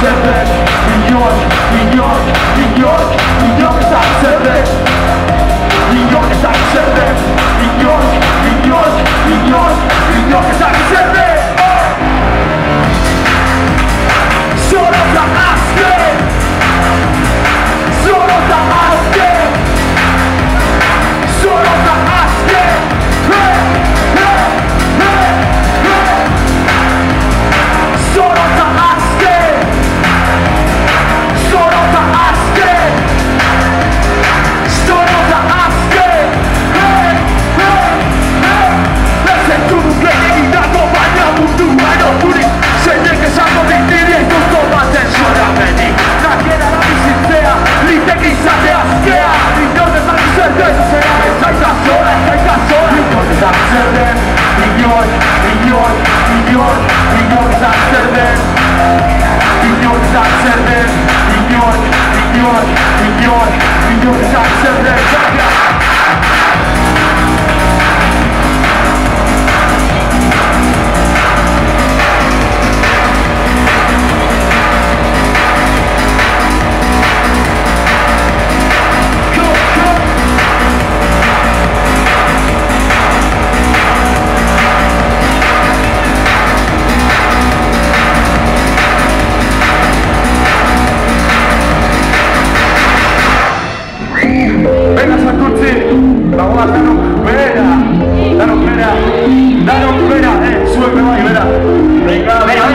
hacer millones a hacer millones a hacer millones a hacer solo trabaste solo trabaste solo trabaste solo trabaste solo trabaste solo trabaste Ese tubuh kita kompanya butuh ada pulih Sedikit sama diri itu tomaten suara meni Tak kira lagi sincera Litek isate askea Millones a hacer Saya sola Millones a hacer Millones a hacer Millones a hacer Millones a hacer Vamos a danos pena, súbeme más y verá. Venga, verá.